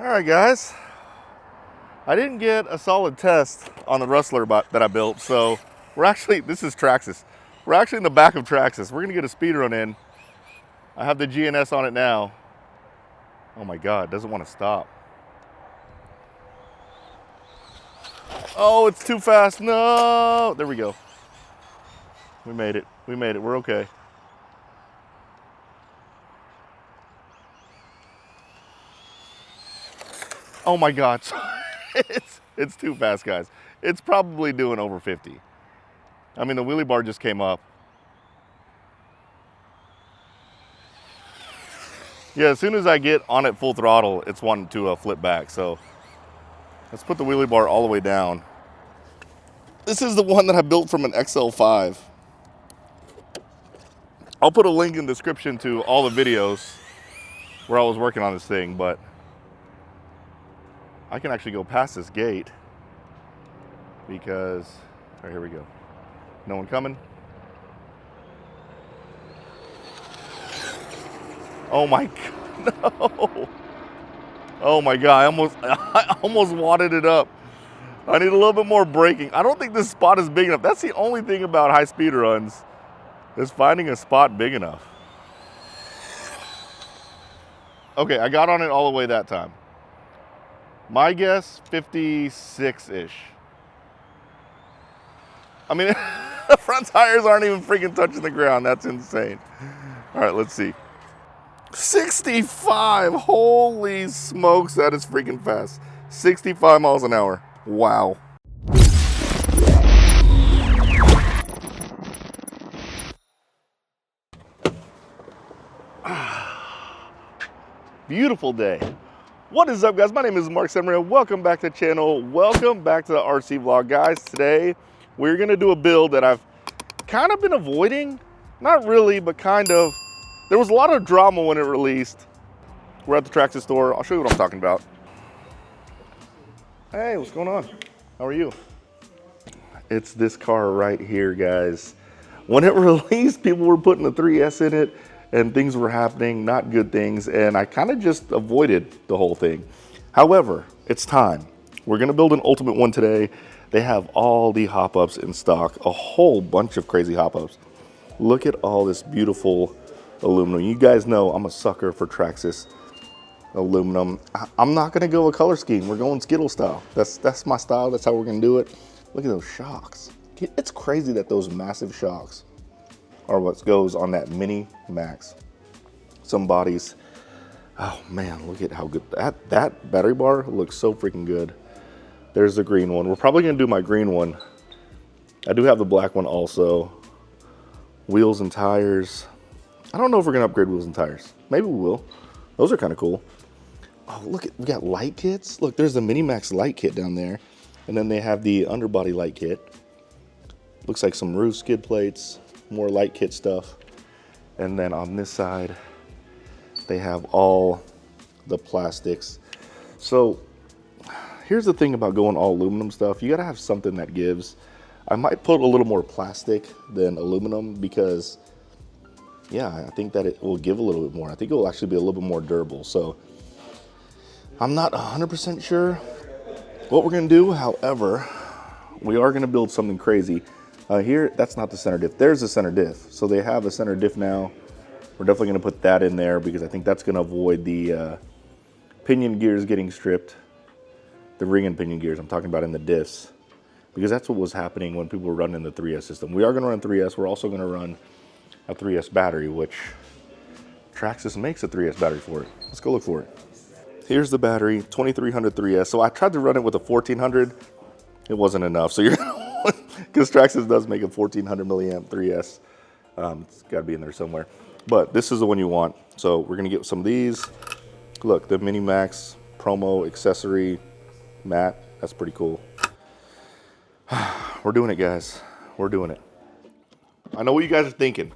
All right, guys. I didn't get a solid test on the Rustler that I built, so this is Traxxas. We're actually in the back of Traxxas. We're gonna get a speed run in. I have the GNS on it now. Oh my God, it doesn't want to stop. Oh, it's too fast. No, there we go. We made it. We made it. We're okay. Oh my God. It's too fast, guys. It's probably doing over 50. I mean, the wheelie bar just came up. Yeah, as soon as I get on it full throttle, it's wanting to flip back. So let's put the wheelie bar all the way down. This is the one that I built from an XL5. I'll put a link in the description to all the videos where I was working on this thing, but I can actually go past this gate because, all right, here we go. No one coming? Oh my God, no. Oh my God, I almost wadded it up. I need a little bit more braking. I don't think this spot is big enough. That's the only thing about high speed runs, is finding a spot big enough. Okay, I got on it all the way that time. My guess, 56-ish. I mean, the front tires aren't even freaking touching the ground. That's insane. All right, let's see. 65, holy smokes, that is freaking fast. 65 miles an hour, wow. Beautiful day. What is up, guys? My name is Mark Semaria. Welcome back to the channel. Welcome back to the RC vlog, guys. Today, we're gonna do a build that I've kind of been avoiding. Not really, but kind of. There was a lot of drama when it released. We're at the Traxxas store. I'll show you what I'm talking about. Hey, what's going on? How are you? It's this car right here, guys. When it released, people were putting the 3S in it and things were happening, not good things, and I kind of just avoided the whole thing. However, it's time. We're gonna build an ultimate one today. They have all the hop-ups in stock, a whole bunch of crazy hop-ups. Look at all this beautiful aluminum. You guys know I'm a sucker for Traxxas aluminum. I'm not gonna go a color scheme. We're going Skittle style. That's my style. That's how we're gonna do it. Look at those shocks. It's crazy that those massive shocks are what goes on that Mini Maxx. Some bodies. Oh man, look at how good that battery bar looks. So freaking good. There's the green one. We're probably gonna do my green one. I do have the black one also. Wheels and tires. I don't know if we're gonna upgrade wheels and tires. Maybe we will. Those are kind of cool. Oh, look, we got light kits. Look, there's the Mini Maxx light kit down there. And then they have the underbody light kit. Looks like some roof skid plates, more light kit stuff. And then on this side, they have all the plastics. So here's the thing about going all aluminum stuff. You gotta have something that gives. I might put a little more plastic than aluminum because, yeah, I think that it will give a little bit more. I think it will actually be a little bit more durable. So I'm not 100% sure what we're gonna do. However, we are gonna build something crazy. Here, that's not the center diff. There's the center diff. So they have a center diff now. We're definitely gonna put that in there because I think that's gonna avoid the pinion gears getting stripped. The ring and pinion gears I'm talking about in the diffs. Because that's what was happening when people were running the 3S system. We are gonna run 3S. We're also gonna run a 3S battery, which Traxxas makes a 3S battery for it. Let's go look for it. Here's the battery, 2300 3S. So I tried to run it with a 1400. It wasn't enough. So you're because Traxxas does make a 1400 milliamp 3S. It's got to be in there somewhere. But this is the one you want. So we're going to get some of these. Look, the Mini Maxx promo accessory mat. That's pretty cool. We're doing it, guys. We're doing it. I know what you guys are thinking.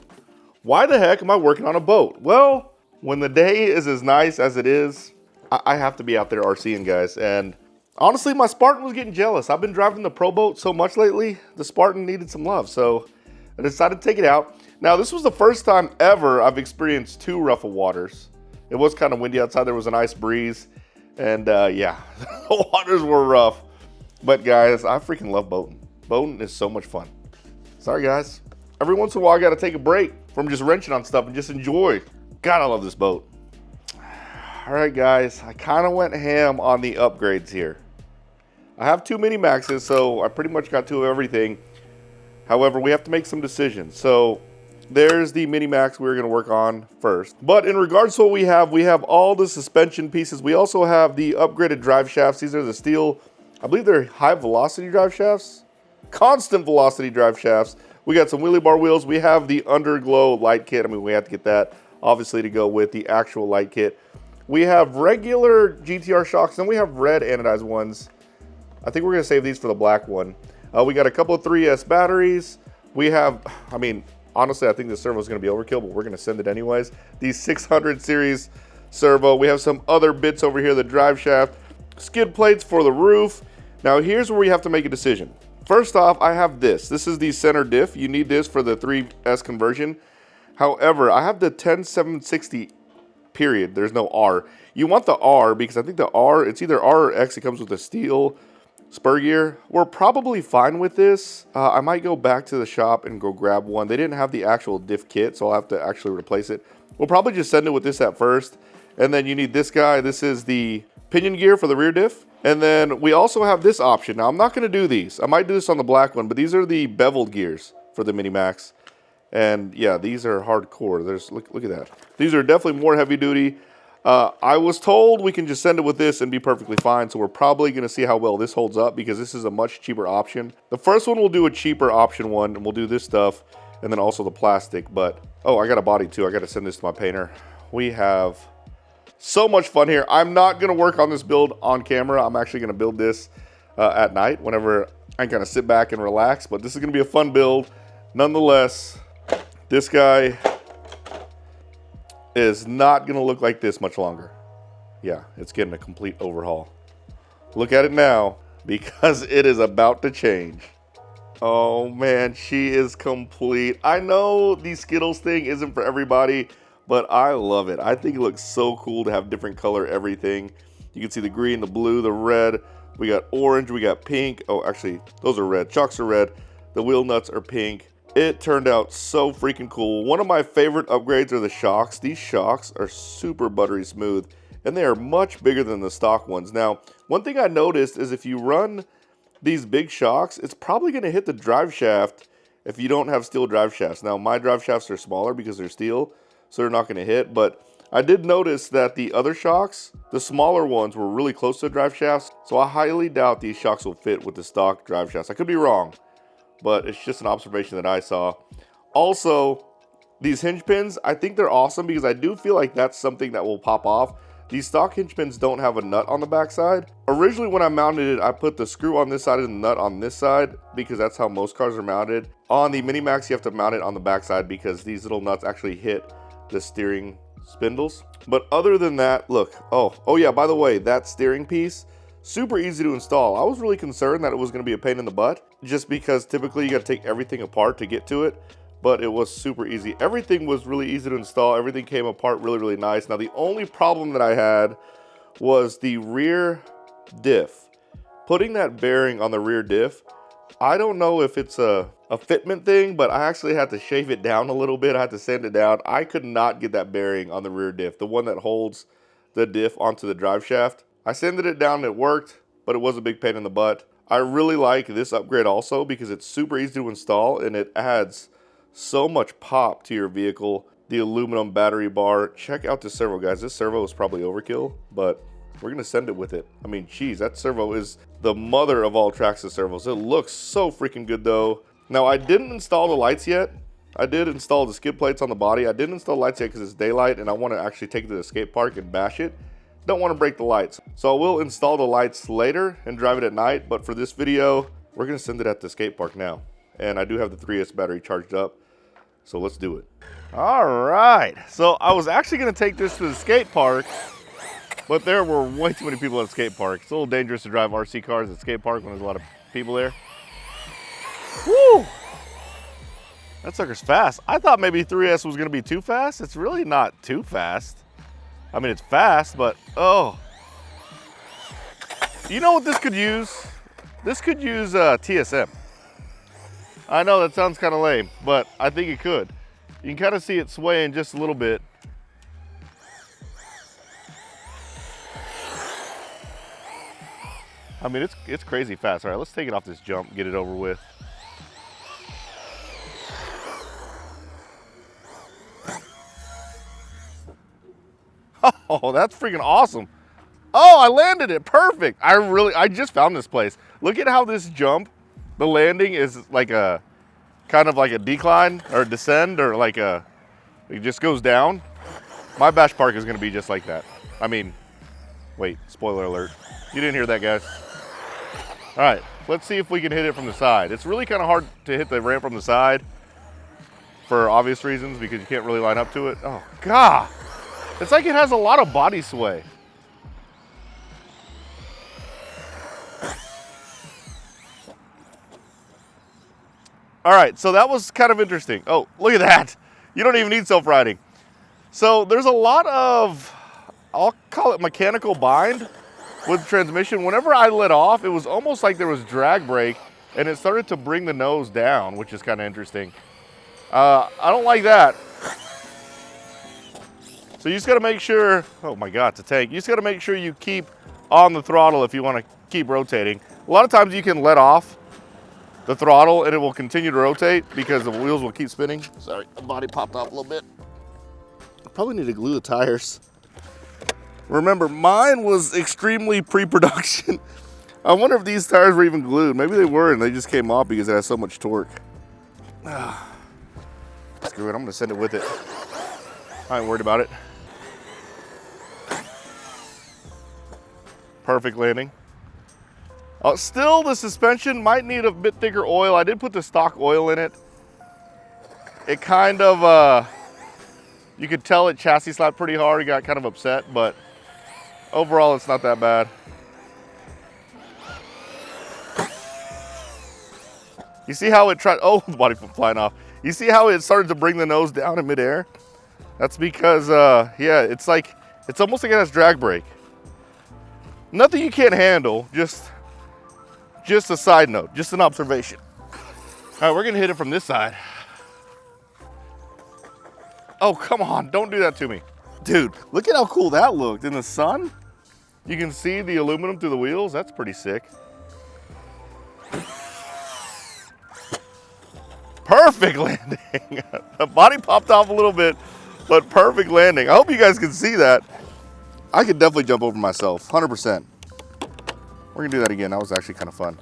Why the heck am I working on a boat? Well, when the day is as nice as it is, I have to be out there RCing, guys. And honestly, my Spartan was getting jealous. I've been driving the Pro Boat so much lately, the Spartan needed some love. So I decided to take it out. Now, this was the first time ever I've experienced 2 rough of waters. It was kind of windy outside. There was a nice breeze. And yeah, the waters were rough. But guys, I freaking love boating. Boating is so much fun. Sorry guys. Every once in a while I gotta take a break from just wrenching on stuff and just enjoy. God, I love this boat. All right guys, I kind of went ham on the upgrades here. I have 2 Mini Maxxes, so I pretty much got 2 of everything. However, we have to make some decisions. So there's the Mini Maxx we were gonna work on first. But in regards to what we have all the suspension pieces. We also have the upgraded drive shafts. These are the steel, I believe they're high velocity drive shafts. Constant velocity drive shafts. We got some wheelie bar wheels. We have the underglow light kit. I mean, we have to get that obviously to go with the actual light kit. We have regular GTR shocks, then we have red anodized ones. I think we're gonna save these for the black one. We got a couple of 3S batteries. We have, I mean, honestly, I think the servo is gonna be overkill, but we're gonna send it anyways. The 600 series servo. We have some other bits over here, the drive shaft, skid plates for the roof. Now here's where we have to make a decision. First off, I have this. This is the center diff. You need this for the 3S conversion. However, I have the 10760 period. There's no R. You want the R because I think the R, it's either R or X. It comes with a steel spur gear. We're probably fine with this. I might go back to the shop and go grab one. They didn't have the actual diff kit, so I'll have to actually replace it. We'll probably just send it with this at first. And then you need this guy. This is the pinion gear for the rear diff. And then we also have this option. Now, I'm not going to do these. I might do this on the black one, but these are the beveled gears for the Mini Maxx. And yeah, these are hardcore. Look at that. These are definitely more heavy duty. I was told we can just send it with this and be perfectly fine. So we're probably going to see how well this holds up because this is a much cheaper option. The first one we'll do a cheaper option one, and we'll do this stuff and then also the plastic. But oh, I got a body too. I got to send this to my painter. We have so much fun here. I'm not going to work on this build on camera. I'm actually going to build this at night whenever I kind of sit back and relax. But this is going to be a fun build. Nonetheless, this guy is not going to look like this much longer. Yeah, it's getting a complete overhaul. Look at it now because it is about to change. Oh man, she is complete. I know the Skittles thing isn't for everybody, but I love it. I think it looks so cool to have different color everything. You can see the green, the blue, the red. We got orange, we got pink. Oh, actually, those are red. Chocks are red. The wheel nuts are pink. It turned out so freaking cool. One of my favorite upgrades are the shocks. These shocks are super buttery smooth, and they are much bigger than the stock ones. Now, one thing I noticed is if you run these big shocks, it's probably going to hit the drive shaft if you don't have steel drive shafts. Now, my drive shafts are smaller because they're steel, so they're not going to hit. But I did notice that the other shocks, the smaller ones, were really close to the drive shafts. So I highly doubt these shocks will fit with the stock drive shafts. I could be wrong, but it's just an observation that I saw. Also, these hinge pins, I think they're awesome because I do feel like that's something that will pop off. These stock hinge pins don't have a nut on the back side. Originally, when I mounted it, I put the screw on this side and the nut on this side because that's how most cars are mounted. On the Mini Maxx, you have to mount it on the back side because these little nuts actually hit the steering spindles. But other than that, look, oh yeah, by the way, that steering piece, super easy to install. I was really concerned that it was going to be a pain in the butt just because typically you got to take everything apart to get to it, but it was super easy. Everything was really easy to install. Everything came apart really, really nice. Now, the only problem that I had was the rear diff. Putting that bearing on the rear diff, I don't know if it's a fitment thing, but I actually had to shave it down a little bit. I had to sand it down. I could not get that bearing on the rear diff, the one that holds the diff onto the drive shaft. I sanded it down and it worked, but it was a big pain in the butt. I really like this upgrade also because it's super easy to install and it adds so much pop to your vehicle. The aluminum battery bar. Check out this servo, guys. This servo is probably overkill, but we're going to send it with it. I mean, geez, that servo is the mother of all Traxxas servos. It looks so freaking good though. Now, I didn't install the lights yet. I did install the skid plates on the body. I didn't install the lights yet because it's daylight and I want to actually take it to the skate park and bash it. Don't want to break the lights. So I will install the lights later and drive it at night. But for this video, we're going to send it at the skate park now. And I do have the 3S battery charged up. So let's do it. All right. So I was actually going to take this to the skate park, but there were way too many people at the skate park. It's a little dangerous to drive RC cars at the skate park when there's a lot of people there. Woo! That sucker's fast. I thought maybe 3S was going to be too fast. It's really not too fast. I mean, it's fast, but oh. You know what this could use? This could use TSM. I know that sounds kind of lame, but I think it could. You can kind of see it swaying just a little bit. I mean, it's crazy fast. All right, let's take it off this jump, get it over with. Oh, that's freaking awesome. Oh, I landed it, perfect. I just found this place. Look at how this jump, the landing is like a, kind of like a decline or descend or like a, it just goes down. My bash park is gonna be just like that. I mean, wait, spoiler alert. You didn't hear that, guys. All right, let's see if we can hit it from the side. It's really kind of hard to hit the ramp from the side for obvious reasons because you can't really line up to it. Oh, God. It's like it has a lot of body sway. All right, so that was kind of interesting. Oh, look at that. You don't even need self-riding. So there's a lot of, I'll call it mechanical bind with the transmission. Whenever I let off, it was almost like there was drag brake and it started to bring the nose down, which is kind of interesting. I don't like that. So you just gotta make sure, oh my God, it's a tank. You just gotta make sure you keep on the throttle if you wanna keep rotating. A lot of times you can let off the throttle and it will continue to rotate because the wheels will keep spinning. Sorry, the body popped off a little bit. I probably need to glue the tires. Remember, mine was extremely pre-production. I wonder if these tires were even glued. Maybe they were and they just came off because it has so much torque. Screw it, I'm gonna send it with it. I ain't worried about it. Perfect landing. Still, the suspension might need a bit thicker oil. I did put the stock oil in it. It kind of, you could tell it chassis slapped pretty hard. It got kind of upset, but overall, it's not that bad. You see how it tried, oh, the body flying off. You see how it started to bring the nose down in midair? That's because, yeah, it's like, it's almost like it has drag brake. Nothing you can't handle, just a side note, just an observation. All right, we're gonna hit it from this side. Oh, come on, don't do that to me. Dude, look at how cool that looked in the sun. You can see the aluminum through the wheels. That's pretty sick. Perfect landing. The body popped off a little bit, but perfect landing. I hope you guys can see that. I could definitely jump over myself, 100%. We're gonna do that again. That was actually kind of fun.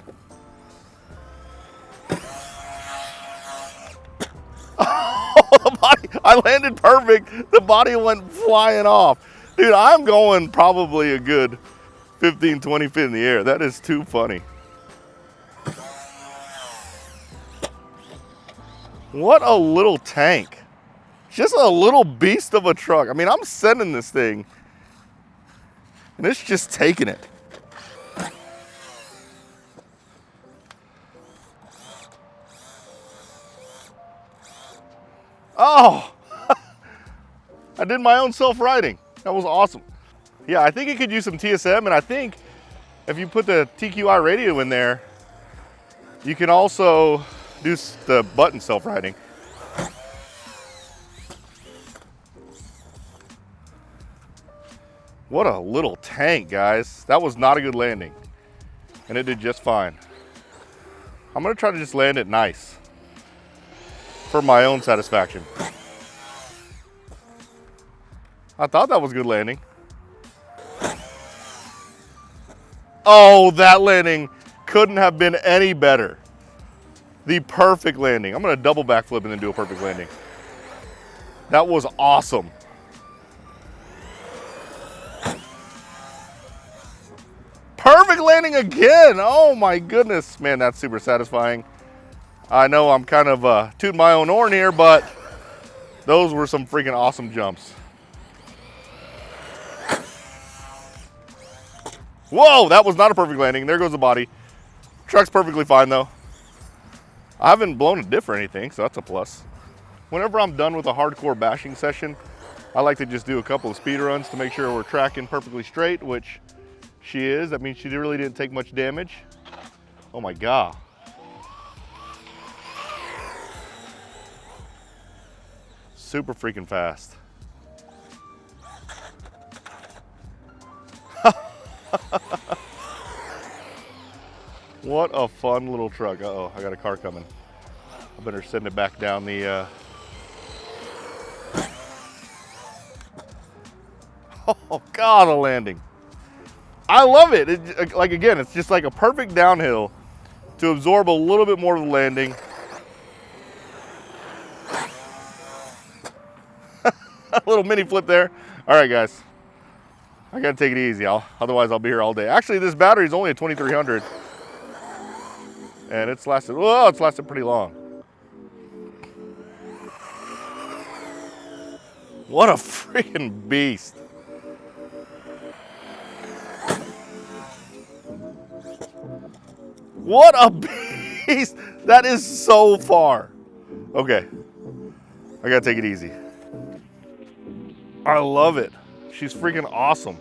Oh, the body, I landed perfect. The body went flying off. Dude, I'm going probably a good 15, 20 feet in the air. That is too funny. What a little tank. Just a little beast of a truck. I mean, I'm sending this thing and it's just taking it. Oh, I did my own self-riding. That was awesome. Yeah, I think it could use some TSM, and I think if you put the TQI radio in there, you can also do the button self-riding. What a little tank, guys. That was not a good landing, and it did just fine. I'm gonna try to just land it nice for my own satisfaction. I thought that was good landing. Oh, that landing couldn't have been any better. The perfect landing. I'm gonna double backflip and then do a perfect landing. That was awesome. Perfect landing again. Oh my goodness. Man, that's super satisfying. I know I'm kind of tooting my own horn here, but those were some freaking awesome jumps. Whoa, that was not a perfect landing. There goes the body. Truck's perfectly fine though. I haven't blown a diff or anything, so that's a plus. Whenever I'm done with a hardcore bashing session, I like to just do a couple of speed runs to make sure we're tracking perfectly straight, which She is. That means she really didn't take much damage. Oh my God. Super freaking fast. What a fun little truck. Uh-oh, I got a car coming. I better send it back down the, oh God, a landing. I love it. Like again, it's just like a perfect downhill to absorb a little bit more of the landing. A little mini flip there. All right, guys. I gotta take it easy. Otherwise I'll be here all day. Actually, this battery is only a 2300. And it's lasted pretty long. What a freaking beast. What a beast. That is so far. Okay, I gotta take it easy. I love it. She's freaking awesome.